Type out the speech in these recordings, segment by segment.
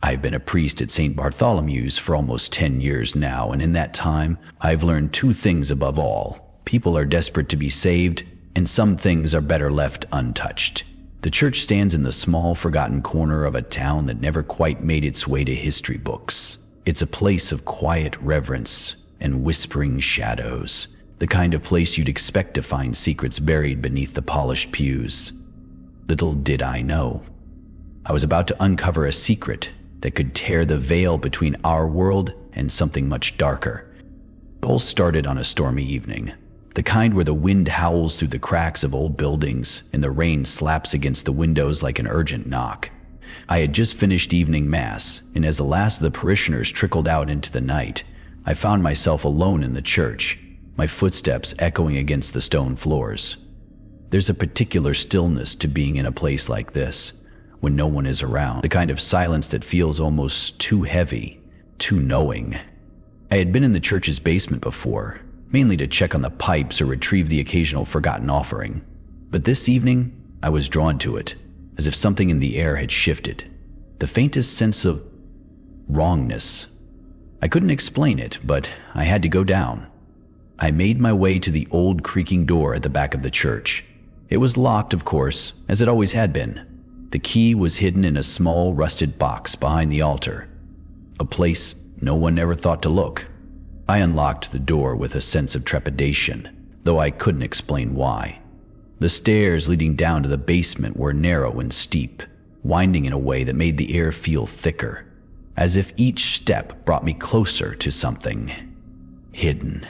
I've been a priest at St. Bartholomew's for almost 10 years now, and in that time, I've learned two things above all. People are desperate to be saved, and some things are better left untouched. The church stands in the small, forgotten corner of a town that never quite made its way to history books. It's a place of quiet reverence and whispering shadows, the kind of place you'd expect to find secrets buried beneath the polished pews. Little did I know, I was about to uncover a secret that could tear the veil between our world and something much darker. It all started on a stormy evening, the kind where the wind howls through the cracks of old buildings and the rain slaps against the windows like an urgent knock. I had just finished evening mass, and as the last of the parishioners trickled out into the night, I found myself alone in the church, my footsteps echoing against the stone floors. There's a particular stillness to being in a place like this, when no one is around, the kind of silence that feels almost too heavy, too knowing. I had been in the church's basement before, mainly to check on the pipes or retrieve the occasional forgotten offering. But this evening, I was drawn to it, as if something in the air had shifted. The faintest sense of wrongness. I couldn't explain it, but I had to go down. I made my way to the old creaking door at the back of the church. It was locked, of course, as it always had been. The key was hidden in a small rusted box behind the altar, a place no one ever thought to look. I unlocked the door with a sense of trepidation, though I couldn't explain why. The stairs leading down to the basement were narrow and steep, winding in a way that made the air feel thicker, as if each step brought me closer to something hidden.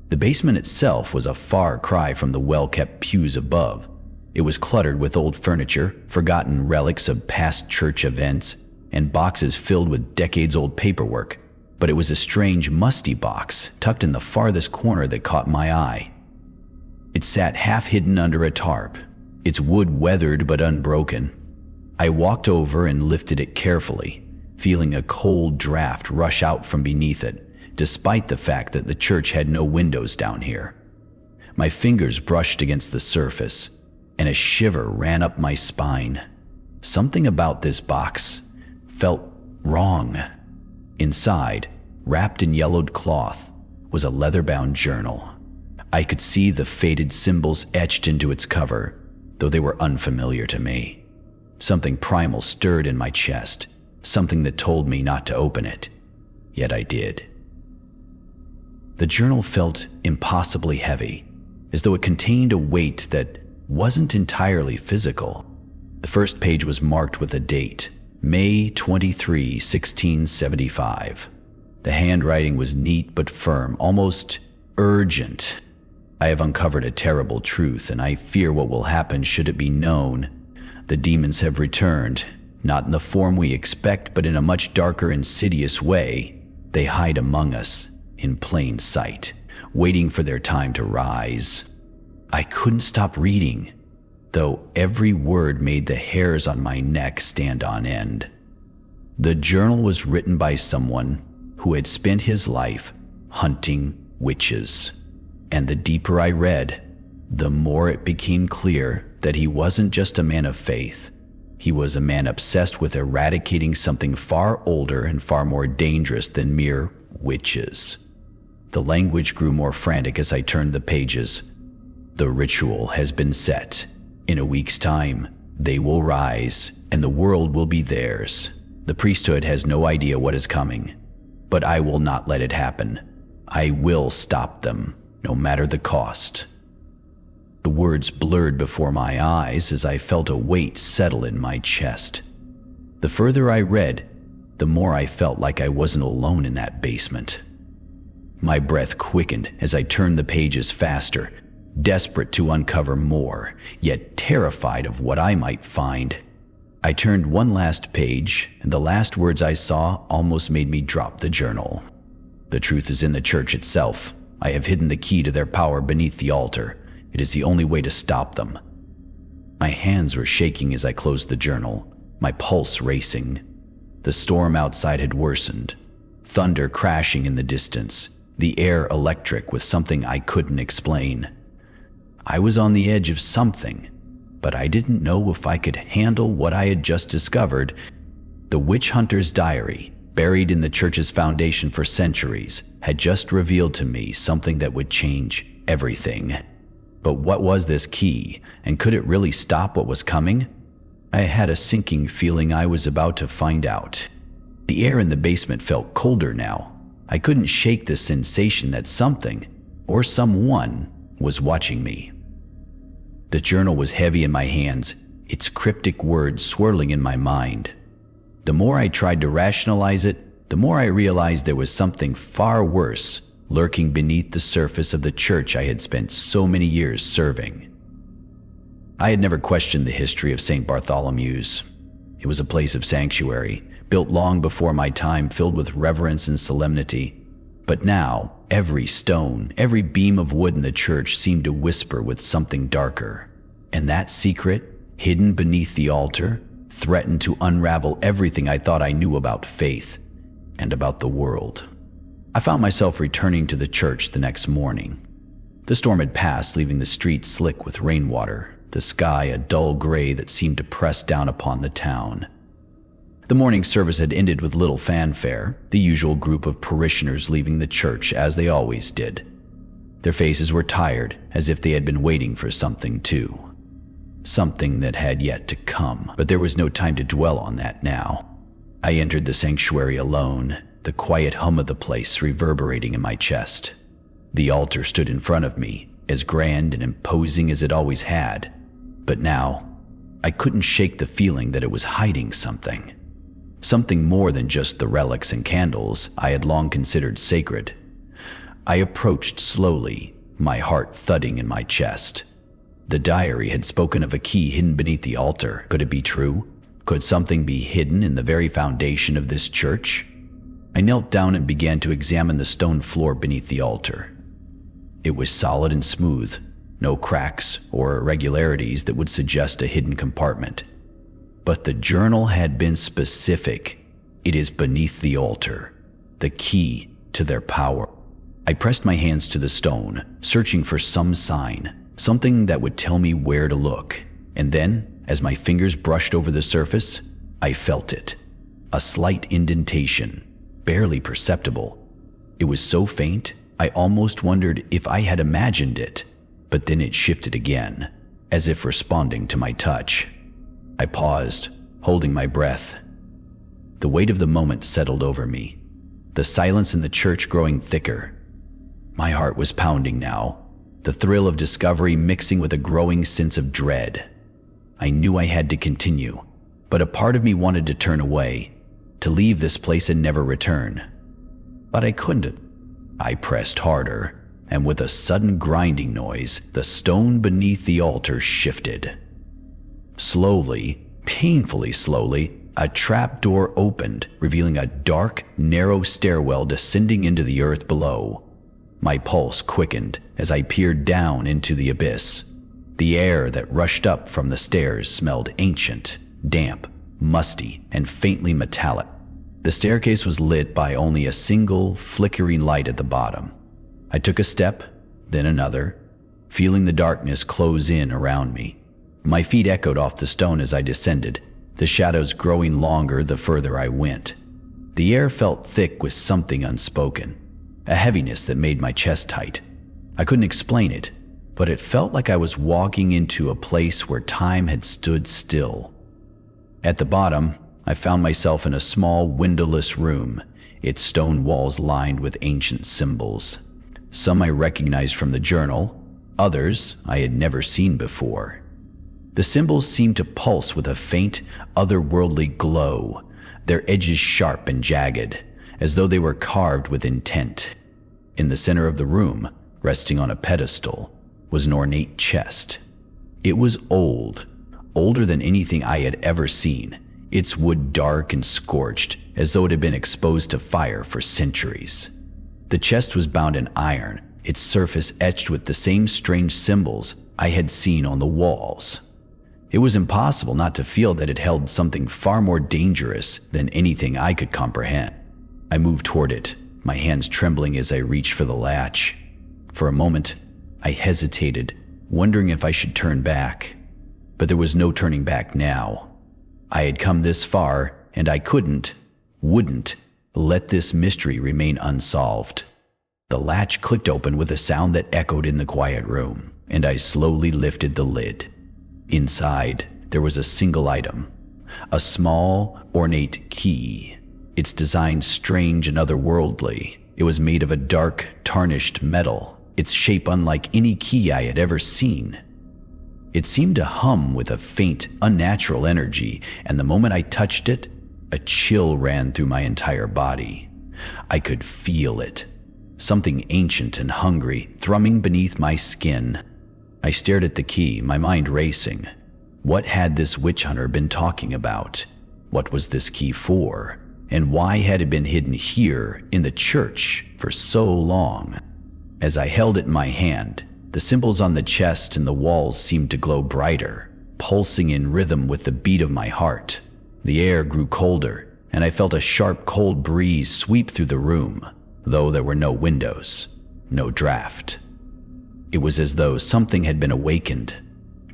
The basement itself was a far cry from the well-kept pews above. It was cluttered with old furniture, forgotten relics of past church events, and boxes filled with decades-old paperwork. But it was a strange, musty box tucked in the farthest corner that caught my eye. It sat half-hidden under a tarp, its wood weathered but unbroken. I walked over and lifted it carefully, feeling a cold draft rush out from beneath it, despite the fact that the church had no windows down here. My fingers brushed against the surface, and a shiver ran up my spine. Something about this box felt wrong. Inside, wrapped in yellowed cloth, was a leather-bound journal. I could see the faded symbols etched into its cover, though they were unfamiliar to me. Something primal stirred in my chest, something that told me not to open it. Yet I did. The journal felt impossibly heavy, as though it contained a weight that wasn't entirely physical. The first page was marked with a date, May 23, 1675. The handwriting was neat but firm, almost urgent. I have uncovered a terrible truth, and I fear what will happen should it be known. The demons have returned, not in the form we expect, but in a much darker, insidious way. They hide among us, in plain sight, waiting for their time to rise. I couldn't stop reading, though every word made the hairs on my neck stand on end. The journal was written by someone who had spent his life hunting witches, and the deeper I read, the more it became clear that he wasn't just a man of faith. He was a man obsessed with eradicating something far older and far more dangerous than mere witches. The language grew more frantic as I turned the pages. The ritual has been set. In a week's time, they will rise, and the world will be theirs. The priesthood has no idea what is coming, but I will not let it happen. I will stop them, no matter the cost. The words blurred before my eyes as I felt a weight settle in my chest. The further I read, the more I felt like I wasn't alone in that basement. My breath quickened as I turned the pages faster, desperate to uncover more, yet terrified of what I might find. I turned one last page, and the last words I saw almost made me drop the journal. The truth is in the church itself. I have hidden the key to their power beneath the altar. It is the only way to stop them. My hands were shaking as I closed the journal, my pulse racing. The storm outside had worsened, thunder crashing in the distance, the air electric with something I couldn't explain. I was on the edge of something, but I didn't know if I could handle what I had just discovered. The witch hunter's diary, buried in the church's foundation for centuries, had just revealed to me something that would change everything. But what was this key, and could it really stop what was coming? I had a sinking feeling I was about to find out. The air in the basement felt colder now. I couldn't shake the sensation that something, or someone, was watching me. The journal was heavy in my hands, its cryptic words swirling in my mind. The more I tried to rationalize it, the more I realized there was something far worse lurking beneath the surface of the church I had spent so many years serving. I had never questioned the history of St. Bartholomew's. It was a place of sanctuary, built long before my time, filled with reverence and solemnity. But now, every stone, every beam of wood in the church seemed to whisper with something darker. And that secret, hidden beneath the altar, threatened to unravel everything I thought I knew about faith and about the world. I found myself returning to the church the next morning. The storm had passed, leaving the streets slick with rainwater, the sky a dull gray that seemed to press down upon the town. The morning service had ended with little fanfare, the usual group of parishioners leaving the church as they always did. Their faces were tired, as if they had been waiting for something too. Something that had yet to come, but there was no time to dwell on that now. I entered the sanctuary alone, the quiet hum of the place reverberating in my chest. The altar stood in front of me, as grand and imposing as it always had, but now I couldn't shake the feeling that it was hiding something. Something more than just the relics and candles I had long considered sacred. I approached slowly, my heart thudding in my chest. The diary had spoken of a key hidden beneath the altar. Could it be true? Could something be hidden in the very foundation of this church? I knelt down and began to examine the stone floor beneath the altar. It was solid and smooth, no cracks or irregularities that would suggest a hidden compartment. But the journal had been specific. It is beneath the altar, the key to their power. I pressed my hands to the stone, searching for some sign, something that would tell me where to look. And then, as my fingers brushed over the surface, I felt it. A slight indentation, barely perceptible. It was so faint, I almost wondered if I had imagined it, but then it shifted again, as if responding to my touch. I paused, holding my breath. The weight of the moment settled over me, the silence in the church growing thicker. My heart was pounding now, the thrill of discovery mixing with a growing sense of dread. I knew I had to continue, but a part of me wanted to turn away, to leave this place and never return. But I couldn't. I pressed harder, and with a sudden grinding noise, the stone beneath the altar shifted. Slowly, painfully slowly, a trap door opened, revealing a dark, narrow stairwell descending into the earth below. My pulse quickened as I peered down into the abyss. The air that rushed up from the stairs smelled ancient, damp, musty, and faintly metallic. The staircase was lit by only a single, flickering light at the bottom. I took a step, then another, feeling the darkness close in around me. My feet echoed off the stone as I descended, the shadows growing longer the further I went. The air felt thick with something unspoken, a heaviness that made my chest tight. I couldn't explain it, but it felt like I was walking into a place where time had stood still. At the bottom, I found myself in a small, windowless room, its stone walls lined with ancient symbols. Some I recognized from the journal, others I had never seen before. The symbols seemed to pulse with a faint, otherworldly glow, their edges sharp and jagged, as though they were carved with intent. In the center of the room, resting on a pedestal, was an ornate chest. It was old, older than anything I had ever seen, its wood dark and scorched, as though it had been exposed to fire for centuries. The chest was bound in iron, its surface etched with the same strange symbols I had seen on the walls. It was impossible not to feel that it held something far more dangerous than anything I could comprehend. I moved toward it, my hands trembling as I reached for the latch. For a moment, I hesitated, wondering if I should turn back. But there was no turning back now. I had come this far, and I wouldn't let this mystery remain unsolved. The latch clicked open with a sound that echoed in the quiet room, and I slowly lifted the lid. Inside, there was a single item, a small, ornate key. Its design strange and otherworldly. It was made of a dark, tarnished metal, its shape unlike any key I had ever seen. It seemed to hum with a faint, unnatural energy, and the moment I touched it, a chill ran through my entire body. I could feel it. Something ancient and hungry, thrumming beneath my skin. I stared at the key, my mind racing. What had this witch hunter been talking about? What was this key for? And why had it been hidden here in the church for so long? As I held it in my hand, the symbols on the chest and the walls seemed to glow brighter, pulsing in rhythm with the beat of my heart. The air grew colder, and I felt a sharp, cold breeze sweep through the room, though there were no windows, no draft. It was as though something had been awakened,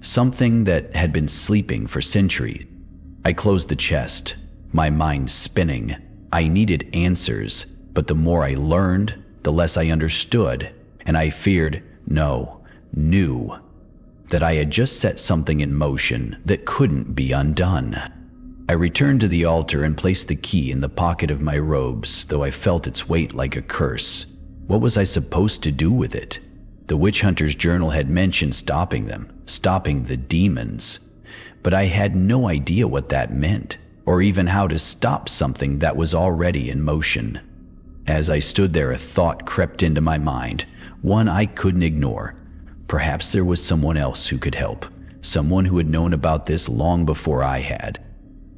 something that had been sleeping for centuries. I closed the chest, my mind spinning. I needed answers, but the more I learned, the less I understood, and I feared, knew, that I had just set something in motion that couldn't be undone. I returned to the altar and placed the key in the pocket of my robes, though I felt its weight like a curse. What was I supposed to do with it? The witch hunter's journal had mentioned stopping them, stopping the demons, but I had no idea what that meant, or even how to stop something that was already in motion. As I stood there, a thought crept into my mind, one I couldn't ignore. Perhaps there was someone else who could help, someone who had known about this long before I had.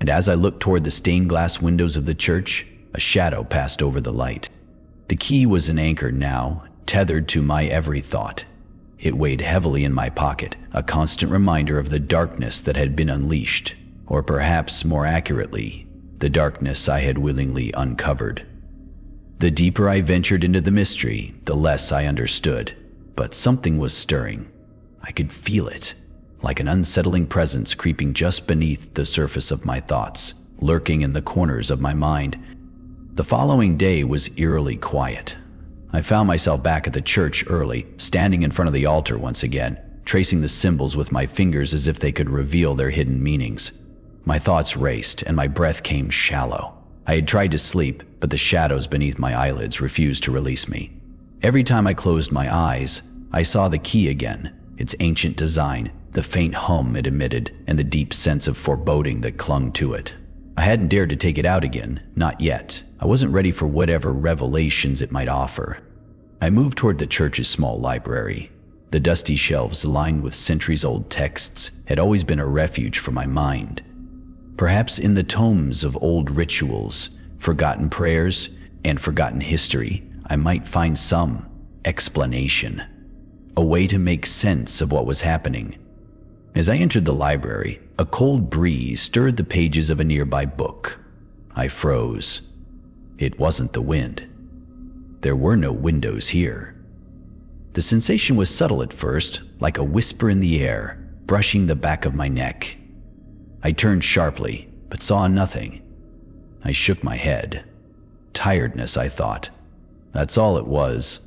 And as I looked toward the stained glass windows of the church, a shadow passed over the light. The key was an anchor now, tethered to my every thought. It weighed heavily in my pocket, a constant reminder of the darkness that had been unleashed, or perhaps more accurately, the darkness I had willingly uncovered. The deeper I ventured into the mystery, the less I understood, but something was stirring. I could feel it, like an unsettling presence creeping just beneath the surface of my thoughts, lurking in the corners of my mind. The following day was eerily quiet. I found myself back at the church early, standing in front of the altar once again, tracing the symbols with my fingers as if they could reveal their hidden meanings. My thoughts raced, and my breath came shallow. I had tried to sleep, but the shadows beneath my eyelids refused to release me. Every time I closed my eyes, I saw the key again, its ancient design, the faint hum it emitted, and the deep sense of foreboding that clung to it. I hadn't dared to take it out again, not yet. I wasn't ready for whatever revelations it might offer. I moved toward the church's small library. The dusty shelves lined with centuries-old texts had always been a refuge for my mind. Perhaps in the tomes of old rituals, forgotten prayers, and forgotten history, I might find some explanation, a way to make sense of what was happening. As I entered the library, a cold breeze stirred the pages of a nearby book. I froze. It wasn't the wind. There were no windows here. The sensation was subtle at first, like a whisper in the air, brushing the back of my neck. I turned sharply, but saw nothing. I shook my head. Tiredness, I thought. That's all it was.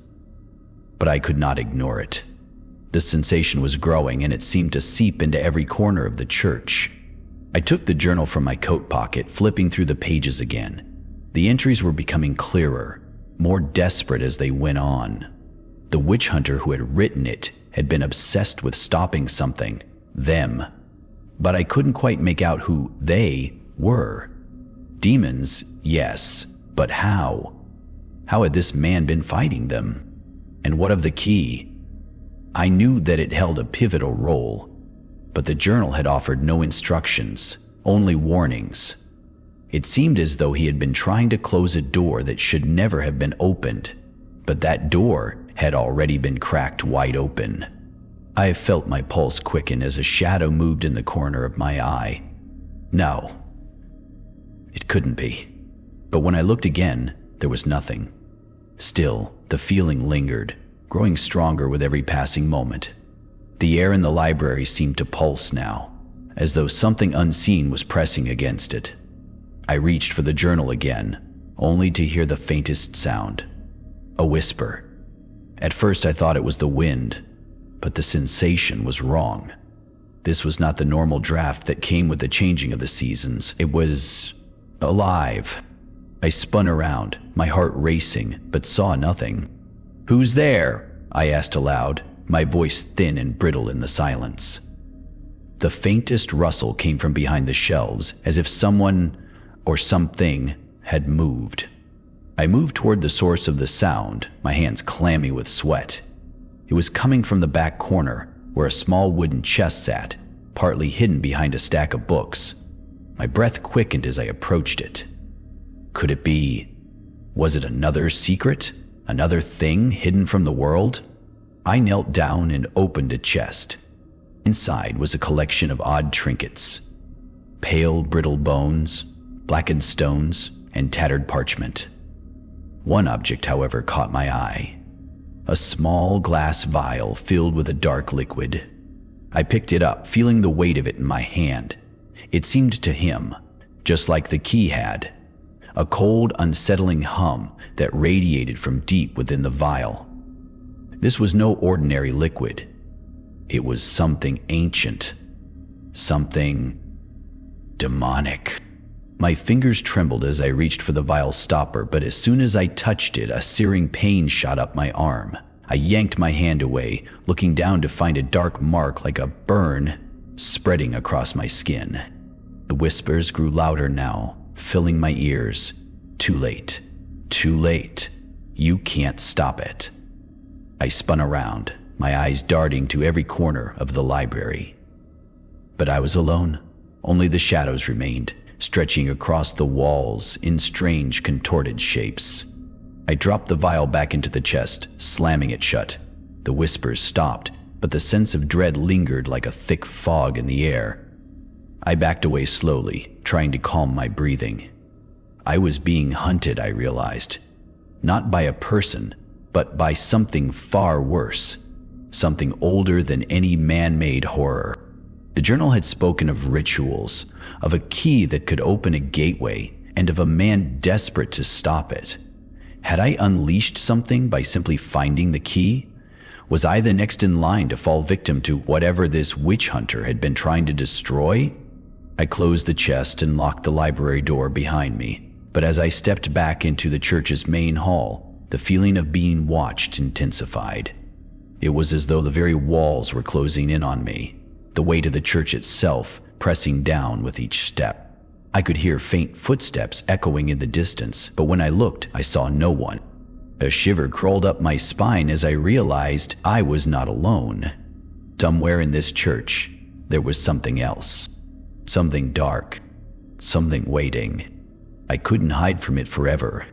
But I could not ignore it. The sensation was growing, and it seemed to seep into every corner of the church. I took the journal from my coat pocket, flipping through the pages again. The entries were becoming clearer, more desperate as they went on. The witch hunter who had written it had been obsessed with stopping something, them. But I couldn't quite make out who they were. Demons, yes, but how? How had this man been fighting them? And what of the key? I knew that it held a pivotal role, but the journal had offered no instructions, only warnings. It seemed as though he had been trying to close a door that should never have been opened, but that door had already been cracked wide open. I felt my pulse quicken as a shadow moved in the corner of my eye. No, it couldn't be. But when I looked again, there was nothing. Still, the feeling lingered, growing stronger with every passing moment. The air in the library seemed to pulse now, as though something unseen was pressing against it. I reached for the journal again, only to hear the faintest sound. A whisper. At first I thought it was the wind, but the sensation was wrong. This was not the normal draft that came with the changing of the seasons. It was alive. I spun around, my heart racing, but saw nothing. "Who's there?" I asked aloud, my voice thin and brittle in the silence. The faintest rustle came from behind the shelves, as if someone or something had moved. I moved toward the source of the sound, my hands clammy with sweat. It was coming from the back corner, where a small wooden chest sat, partly hidden behind a stack of books. My breath quickened as I approached it. Could it be? Was it another secret? Another thing hidden from the world? I knelt down and opened a chest. Inside was a collection of odd trinkets. Pale, brittle bones, blackened stones, and tattered parchment. One object, however, caught my eye. A small glass vial filled with a dark liquid. I picked it up, feeling the weight of it in my hand. It seemed to him, just like the key had, a cold, unsettling hum that radiated from deep within the vial. This was no ordinary liquid. It was something ancient, something demonic. My fingers trembled as I reached for the vial stopper, but as soon as I touched it, a searing pain shot up my arm. I yanked my hand away, looking down to find a dark mark like a burn spreading across my skin. The whispers grew louder now, filling my ears. "Too late. Too late. You can't stop it." I spun around, my eyes darting to every corner of the library. But I was alone. Only the shadows remained, stretching across the walls in strange, contorted shapes. I dropped the vial back into the chest, slamming it shut. The whispers stopped, but the sense of dread lingered like a thick fog in the air. I backed away slowly, trying to calm my breathing. I was being hunted, I realized. Not by a person, but by something far worse. Something older than any man-made horror. The journal had spoken of rituals, of a key that could open a gateway, and of a man desperate to stop it. Had I unleashed something by simply finding the key? Was I the next in line to fall victim to whatever this witch hunter had been trying to destroy? I closed the chest and locked the library door behind me, but as I stepped back into the church's main hall, the feeling of being watched intensified. It was as though the very walls were closing in on me, the weight of the church itself pressing down with each step. I could hear faint footsteps echoing in the distance, but when I looked, I saw no one. A shiver crawled up my spine as I realized I was not alone. Somewhere in this church, there was something else. Something dark. Something waiting. I couldn't hide from it forever.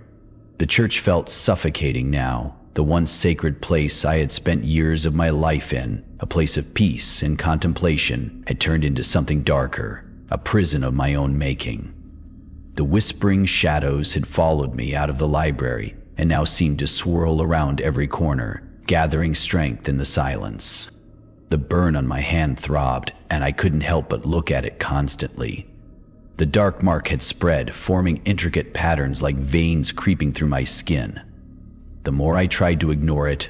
The church felt suffocating now. The once sacred place I had spent years of my life in, a place of peace and contemplation, had turned into something darker, a prison of my own making. The whispering shadows had followed me out of the library and now seemed to swirl around every corner, gathering strength in the silence. The burn on my hand throbbed, and I couldn't help but look at it constantly. The dark mark had spread, forming intricate patterns like veins creeping through my skin. The more I tried to ignore it,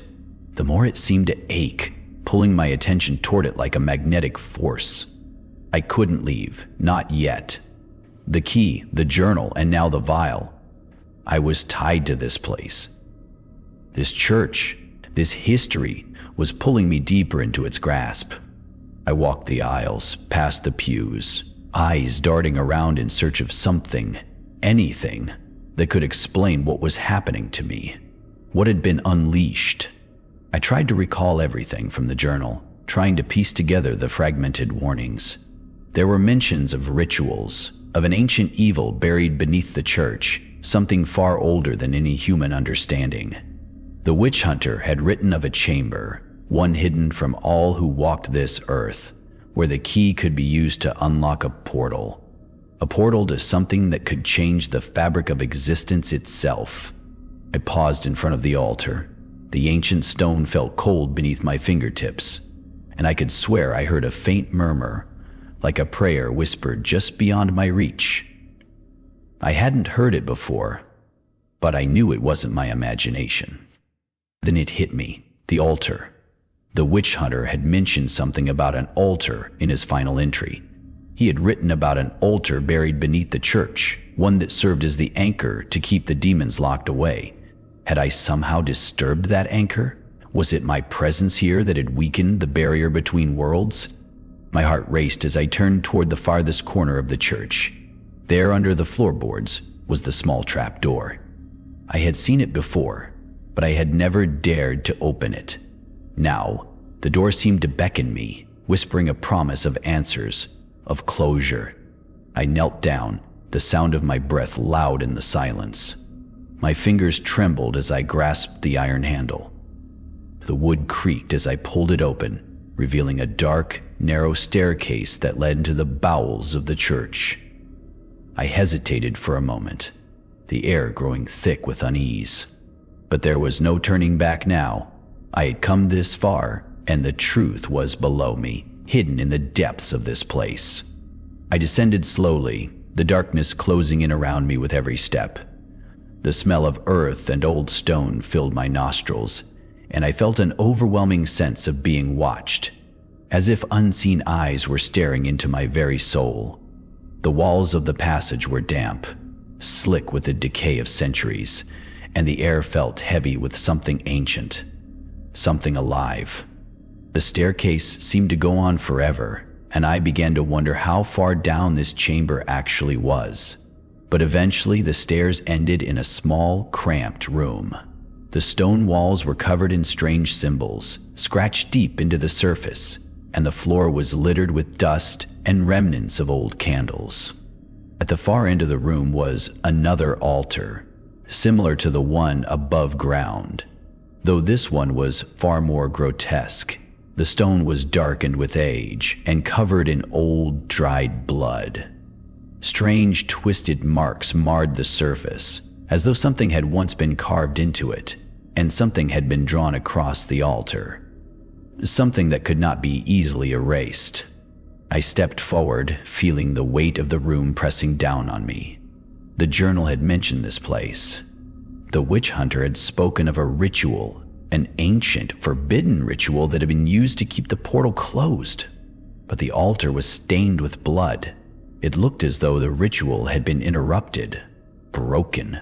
the more it seemed to ache, pulling my attention toward it like a magnetic force. I couldn't leave, not yet. The key, the journal, and now the vial. I was tied to this place. This church, this history, was pulling me deeper into its grasp. I walked the aisles, past the pews, eyes darting around in search of something, anything, that could explain what was happening to me, what had been unleashed. I tried to recall everything from the journal, trying to piece together the fragmented warnings. There were mentions of rituals, of an ancient evil buried beneath the church, something far older than any human understanding. The witch hunter had written of a chamber, one hidden from all who walked this earth, where the key could be used to unlock a portal to something that could change the fabric of existence itself. I paused in front of the altar. The ancient stone felt cold beneath my fingertips, and I could swear I heard a faint murmur, like a prayer whispered just beyond my reach. I hadn't heard it before, but I knew it wasn't my imagination. Then it hit me, the altar. The witch hunter had mentioned something about an altar in his final entry. He had written about an altar buried beneath the church, one that served as the anchor to keep the demons locked away. Had I somehow disturbed that anchor? Was it my presence here that had weakened the barrier between worlds? My heart raced as I turned toward the farthest corner of the church. There, under the floorboards, was the small trap door. I had seen it before, but I had never dared to open it. Now, the door seemed to beckon me, whispering a promise of answers, of closure. I knelt down, the sound of my breath loud in the silence. My fingers trembled as I grasped the iron handle. The wood creaked as I pulled it open, revealing a dark, narrow staircase that led into the bowels of the church. I hesitated for a moment, the air growing thick with unease. But there was no turning back now. I had come this far, and the truth was below me, hidden in the depths of this place. I descended slowly, the darkness closing in around me with every step. The smell of earth and old stone filled my nostrils, and I felt an overwhelming sense of being watched, as if unseen eyes were staring into my very soul. The walls of the passage were damp, slick with the decay of centuries, and the air felt heavy with something ancient, something alive. The staircase seemed to go on forever, and I began to wonder how far down this chamber actually was. But eventually the stairs ended in a small, cramped room. The stone walls were covered in strange symbols, scratched deep into the surface, and the floor was littered with dust and remnants of old candles. At the far end of the room was another altar, similar to the one above ground, though this one was far more grotesque. The stone was darkened with age and covered in old, dried blood. Strange, twisted marks marred the surface, as though something had once been carved into it, and something had been drawn across the altar. Something that could not be easily erased. I stepped forward, feeling the weight of the room pressing down on me. The journal had mentioned this place. The witch hunter had spoken of a ritual, an ancient, forbidden ritual that had been used to keep the portal closed. But the altar was stained with blood. It looked as though the ritual had been interrupted, broken.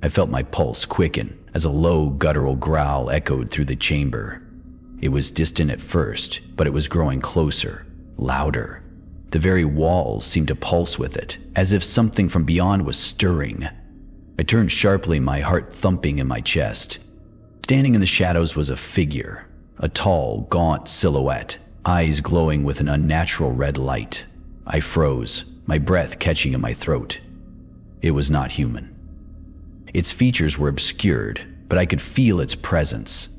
I felt my pulse quicken as a low, guttural growl echoed through the chamber. It was distant at first, but it was growing closer, louder. The very walls seemed to pulse with it, as if something from beyond was stirring. I turned sharply, my heart thumping in my chest. Standing in the shadows was a figure, a tall, gaunt silhouette, eyes glowing with an unnatural red light. I froze, my breath catching in my throat. It was not human. Its features were obscured, but I could feel its presence.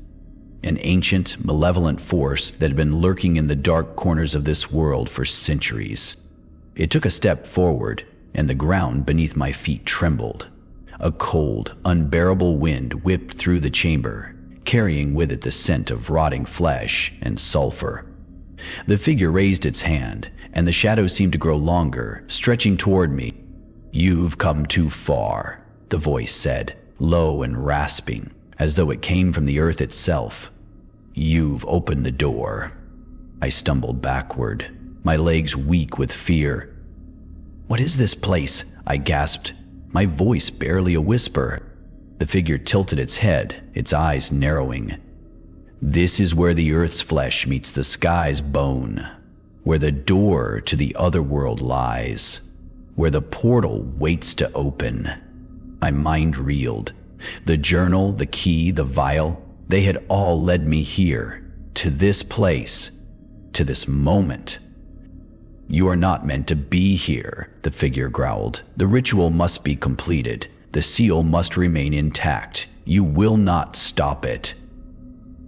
An ancient, malevolent force that had been lurking in the dark corners of this world for centuries. It took a step forward, and the ground beneath my feet trembled. A cold, unbearable wind whipped through the chamber, carrying with it the scent of rotting flesh and sulfur. The figure raised its hand, and the shadow seemed to grow longer, stretching toward me. "You've come too far," the voice said, low and rasping, as though it came from the earth itself. "You've opened the door." I stumbled backward, my legs weak with fear. "What is this place?" I gasped, my voice barely a whisper. The figure tilted its head, its eyes narrowing. "This is where the earth's flesh meets the sky's bone, where the door to the other world lies, where the portal waits to open." My mind reeled. The journal, the key, the vial, they had all led me here, to this place, to this moment. "You are not meant to be here," the figure growled. "The ritual must be completed. The seal must remain intact. You will not stop it."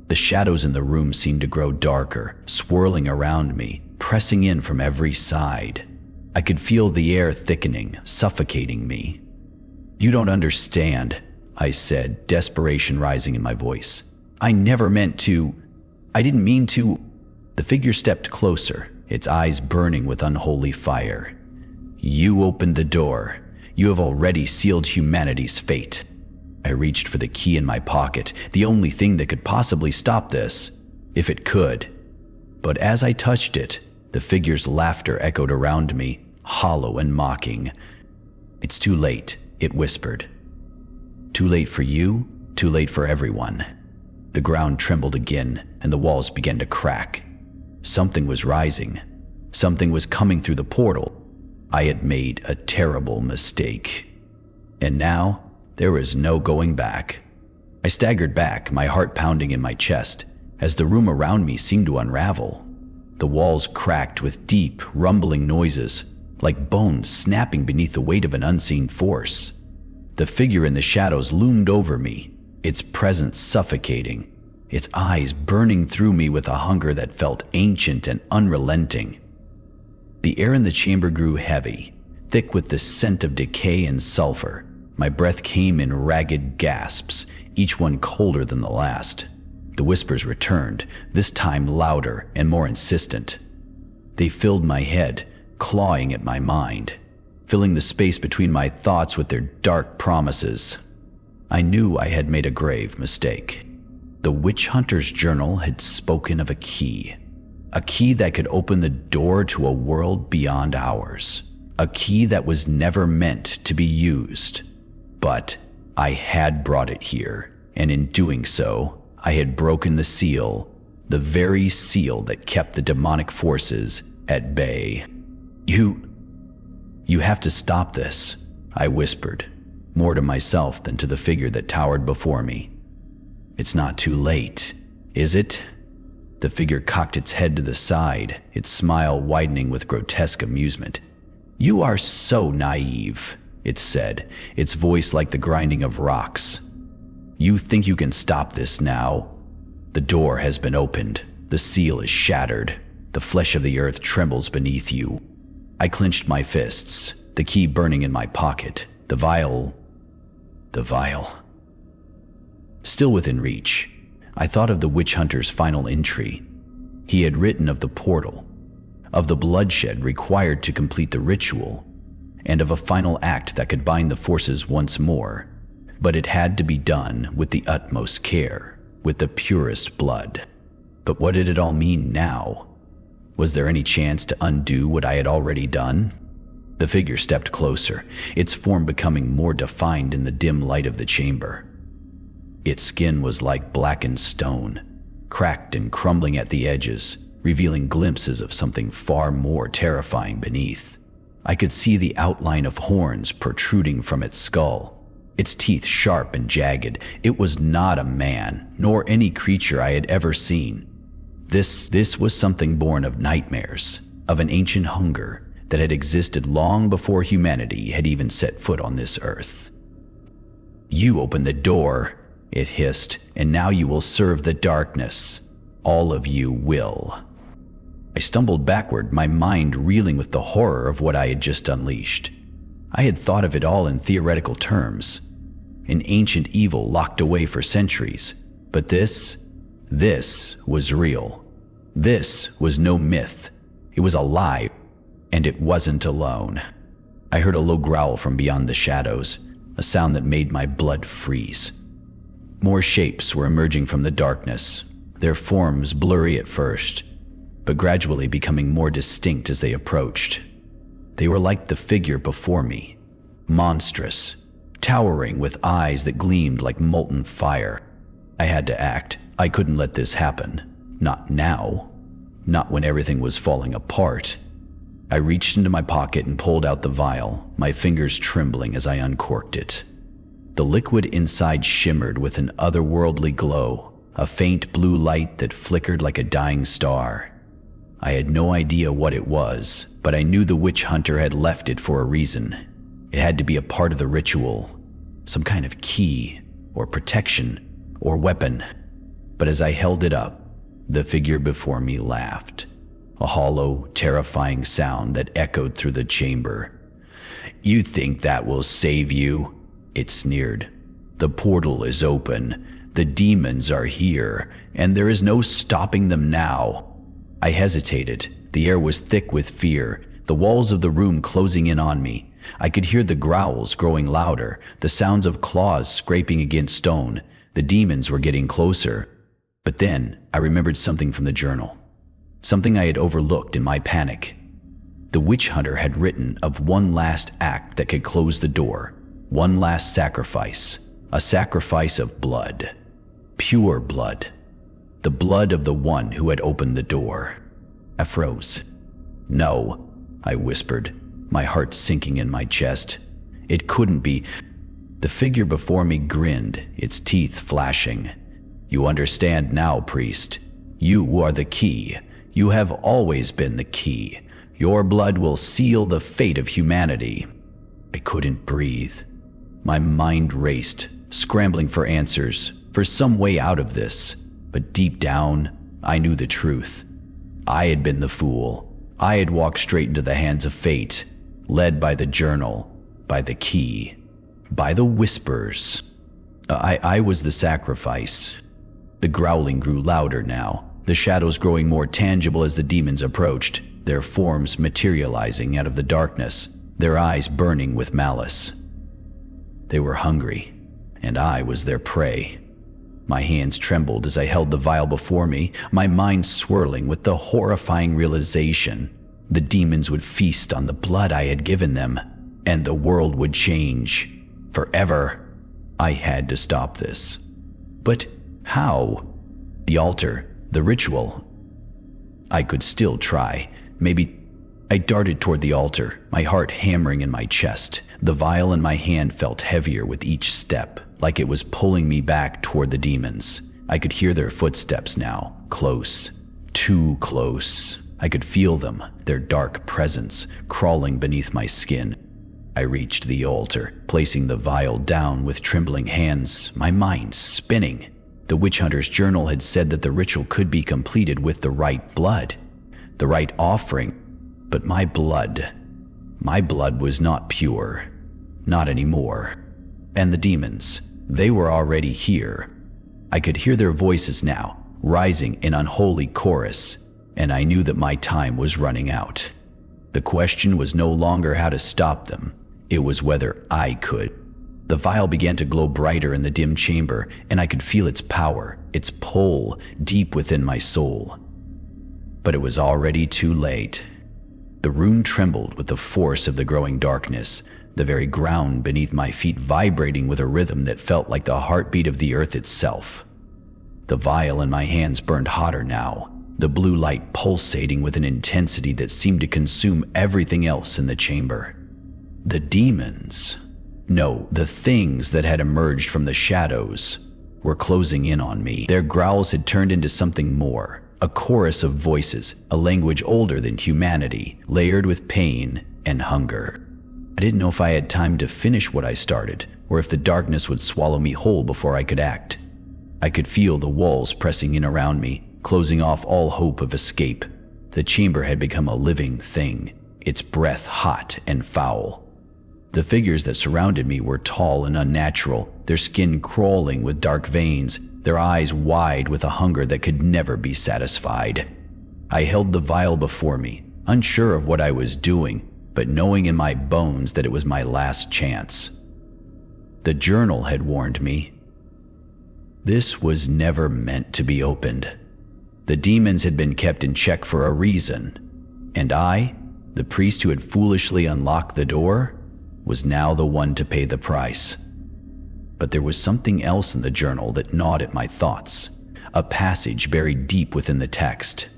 The shadows in the room seemed to grow darker, swirling around me, pressing in from every side. I could feel the air thickening, suffocating me. "You don't understand," I said, desperation rising in my voice. "I never meant to. I didn't mean to." The figure stepped closer, its eyes burning with unholy fire. "You opened the door. You have already sealed humanity's fate." I reached for the key in my pocket, the only thing that could possibly stop this, if it could. But as I touched it, the figure's laughter echoed around me, hollow and mocking. "It's too late," it whispered. "Too late for you, too late for everyone." The ground trembled again, and the walls began to crack. Something was rising. Something was coming through the portal. I had made a terrible mistake. And now, there was no going back. I staggered back, my heart pounding in my chest, as the room around me seemed to unravel. The walls cracked with deep, rumbling noises, like bones snapping beneath the weight of an unseen force. The figure in the shadows loomed over me, its presence suffocating, its eyes burning through me with a hunger that felt ancient and unrelenting. The air in the chamber grew heavy, thick with the scent of decay and sulfur. My breath came in ragged gasps, each one colder than the last. The whispers returned, this time louder and more insistent. They filled my head, clawing at my mind, filling the space between my thoughts with their dark promises. I knew I had made a grave mistake. The witch hunter's journal had spoken of a key that could open the door to a world beyond ours, a key that was never meant to be used. But I had brought it here, and in doing so, I had broken the seal, the very seal that kept the demonic forces at bay. You have to stop this," I whispered, more to myself than to the figure that towered before me. "It's not too late, is it?" The figure cocked its head to the side, its smile widening with grotesque amusement. "You are so naive," it said, its voice like the grinding of rocks. "You think you can stop this now? The door has been opened, the seal is shattered, the flesh of the earth trembles beneath you." I clenched my fists, the key burning in my pocket, the vial still within reach. I thought of the witch hunter's final entry. He had written of the portal, of the bloodshed required to complete the ritual, and of a final act that could bind the forces once more. But it had to be done with the utmost care, with the purest blood. But what did it all mean now? Was there any chance to undo what I had already done? The figure stepped closer, its form becoming more defined in the dim light of the chamber. Its skin was like blackened stone, cracked and crumbling at the edges, revealing glimpses of something far more terrifying beneath. I could see the outline of horns protruding from its skull, its teeth sharp and jagged. It was not a man, nor any creature I had ever seen. This was something born of nightmares, of an ancient hunger that had existed long before humanity had even set foot on this earth. "You opened the door," it hissed, "and now you will serve the darkness. All of you will." I stumbled backward, my mind reeling with the horror of what I had just unleashed. I had thought of it all in theoretical terms, an ancient evil locked away for centuries. But this was real. This was no myth. It was alive, and it wasn't alone. I heard a low growl from beyond the shadows, a sound that made my blood freeze. More shapes were emerging from the darkness, their forms blurry at first, but gradually becoming more distinct as they approached. They were like the figure before me, monstrous, towering with eyes that gleamed like molten fire. I had to act. I couldn't let this happen. Not now. Not when everything was falling apart. I reached into my pocket and pulled out the vial, my fingers trembling as I uncorked it. The liquid inside shimmered with an otherworldly glow, a faint blue light that flickered like a dying star. I had no idea what it was, but I knew the witch hunter had left it for a reason. It had to be a part of the ritual, some kind of key, or protection, or weapon. But as I held it up, the figure before me laughed, a hollow, terrifying sound that echoed through the chamber. "You think that will save you?" it sneered. "The portal is open. The demons are here, and there is no stopping them now." I hesitated. The air was thick with fear, the walls of the room closing in on me, I could hear the growls growing louder, the sounds of claws scraping against stone. The demons were getting closer. But then I remembered something from the journal. Something I had overlooked in my panic. The witch hunter had written of one last act that could close the door. One last sacrifice. A sacrifice of blood. Pure blood. The blood of the one who had opened the door. I froze. No, I whispered, my heart sinking in my chest. It couldn't be. The figure before me grinned, its teeth flashing. You understand now, priest. You are the key. You have always been the key. Your blood will seal the fate of humanity. I couldn't breathe. My mind raced, scrambling for answers, for some way out of this. But deep down, I knew the truth. I had been the fool. I had walked straight into the hands of fate, led by the journal, by the key, by the whispers. I was the sacrifice. The growling grew louder now, the shadows growing more tangible as the demons approached, their forms materializing out of the darkness, their eyes burning with malice. They were hungry, and I was their prey. My hands trembled as I held the vial before me, my mind swirling with the horrifying realization the demons would feast on the blood I had given them, and the world would change forever. I had to stop this. But how? The altar, the ritual. I could still try. Maybe. I darted toward the altar, my heart hammering in my chest. The vial in my hand felt heavier with each step, like it was pulling me back toward the demons. I could hear their footsteps now, close, too close. I could feel them, their dark presence, crawling beneath my skin. I reached the altar, placing the vial down with trembling hands, my mind spinning. The witch hunter's journal had said that the ritual could be completed with the right blood, the right offering. But my blood was not pure, not anymore. And the demons, they were already here. I could hear their voices now, rising in unholy chorus, and I knew that my time was running out. The question was no longer how to stop them, it was whether I could. The vial began to glow brighter in the dim chamber, and I could feel its power, its pull, deep within my soul. But it was already too late. The room trembled with the force of the growing darkness, the very ground beneath my feet vibrating with a rhythm that felt like the heartbeat of the earth itself. The vial in my hands burned hotter now, the blue light pulsating with an intensity that seemed to consume everything else in the chamber. The demons, no, the things that had emerged from the shadows, were closing in on me. Their growls had turned into something more. A chorus of voices, a language older than humanity, layered with pain and hunger. I didn't know if I had time to finish what I started, or if the darkness would swallow me whole before I could act. I could feel the walls pressing in around me, closing off all hope of escape. The chamber had become a living thing, its breath hot and foul. The figures that surrounded me were tall and unnatural, their skin crawling with dark veins, their eyes wide with a hunger that could never be satisfied. I held the vial before me, unsure of what I was doing, but knowing in my bones that it was my last chance. The journal had warned me. This was never meant to be opened. The demons had been kept in check for a reason, and I, the priest who had foolishly unlocked the door, was now the one to pay the price. But there was something else in the journal that gnawed at my thoughts, a passage buried deep within the text.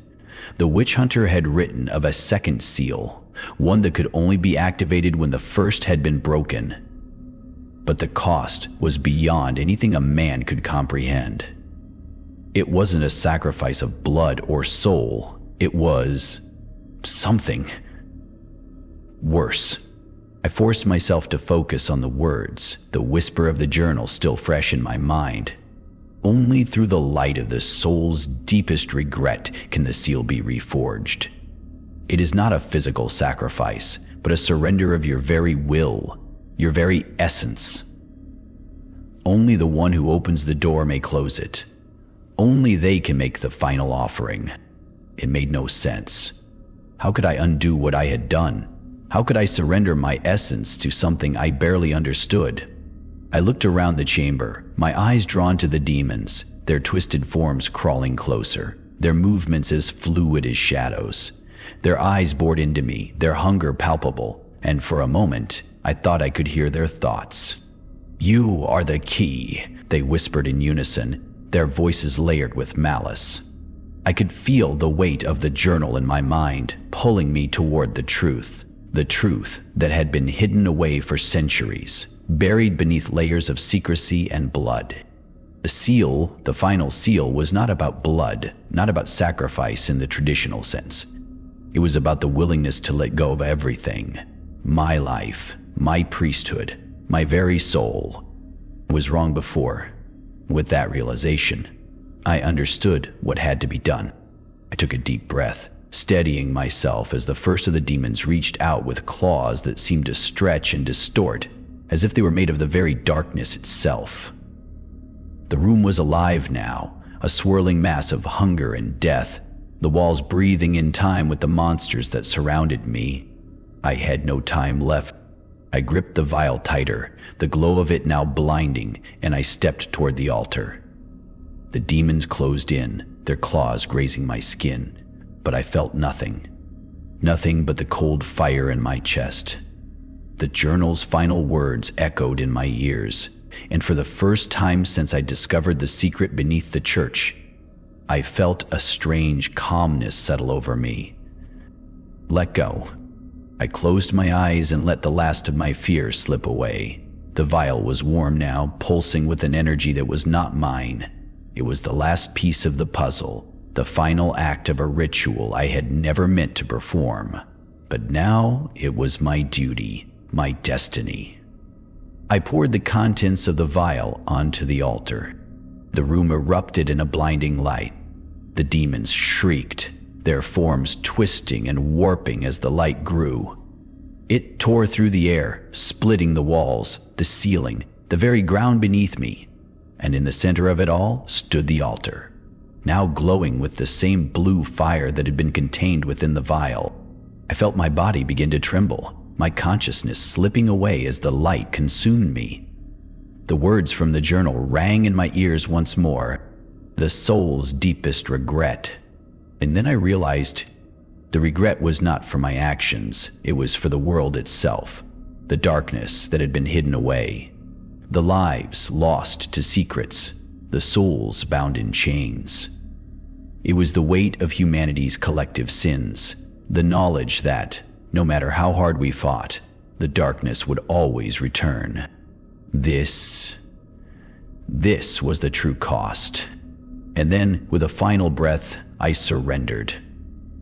The witch hunter had written of a second seal, one that could only be activated when the first had been broken. But the cost was beyond anything a man could comprehend. It wasn't a sacrifice of blood or soul, it was something worse. I forced myself to focus on the words, the whisper of the journal still fresh in my mind. Only through the light of the soul's deepest regret can the seal be reforged. It is not a physical sacrifice, but a surrender of your very will, your very essence. Only the one who opens the door may close it. Only they can make the final offering. It made no sense. How could I undo what I had done? How could I surrender my essence to something I barely understood? I looked around the chamber, my eyes drawn to the demons, their twisted forms crawling closer, their movements as fluid as shadows. Their eyes bored into me, their hunger palpable, and for a moment, I thought I could hear their thoughts. "You are the key," they whispered in unison, their voices layered with malice. I could feel the weight of the journal in my mind, pulling me toward the truth that had been hidden away for centuries, buried beneath layers of secrecy and blood. The seal, the final seal, was not about blood, not about sacrifice in the traditional sense. It was about the willingness to let go of everything. My life, my priesthood, my very soul. I was wrong before. With that realization, I understood what had to be done. I took a deep breath, steadying myself as the first of the demons reached out with claws that seemed to stretch and distort, as if they were made of the very darkness itself. The room was alive now, a swirling mass of hunger and death, the walls breathing in time with the monsters that surrounded me. I had no time left. I gripped the vial tighter, the glow of it now blinding, and I stepped toward the altar. The demons closed in, their claws grazing my skin, but I felt nothing. Nothing but the cold fire in my chest. The journal's final words echoed in my ears, and for the first time since I discovered the secret beneath the church, I felt a strange calmness settle over me. Let go. I closed my eyes and let the last of my fears slip away. The vial was warm now, pulsing with an energy that was not mine. It was the last piece of the puzzle, the final act of a ritual I had never meant to perform. But now it was my duty, my destiny. I poured the contents of the vial onto the altar. The room erupted in a blinding light. The demons shrieked, their forms twisting and warping as the light grew. It tore through the air, splitting the walls, the ceiling, the very ground beneath me. And in the center of it all stood the altar, now glowing with the same blue fire that had been contained within the vial. I felt my body begin to tremble, my consciousness slipping away as the light consumed me. The words from the journal rang in my ears once more, the soul's deepest regret. And then I realized the regret was not for my actions, it was for the world itself, the darkness that had been hidden away, the lives lost to secrets, the souls bound in chains. It was the weight of humanity's collective sins, the knowledge that, no matter how hard we fought, the darkness would always return. This was the true cost. And then, with a final breath, I surrendered.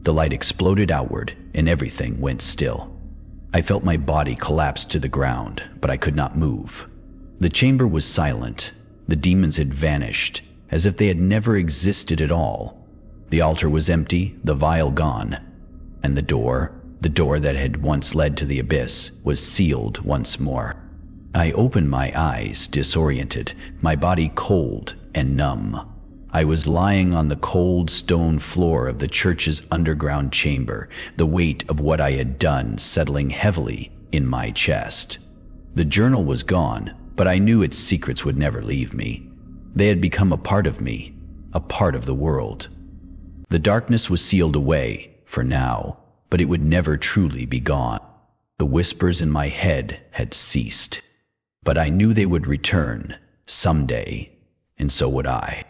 The light exploded outward, and everything went still. I felt my body collapse to the ground, but I could not move. The chamber was silent. The demons had vanished, as if they had never existed at all. The altar was empty, the vial gone, and the door that had once led to the abyss, was sealed once more. I opened my eyes, disoriented, my body cold and numb. I was lying on the cold stone floor of the church's underground chamber, the weight of what I had done settling heavily in my chest. The journal was gone, but I knew its secrets would never leave me. They had become a part of me, a part of the world. The darkness was sealed away, for now, but it would never truly be gone. The whispers in my head had ceased, but I knew they would return someday, and so would I.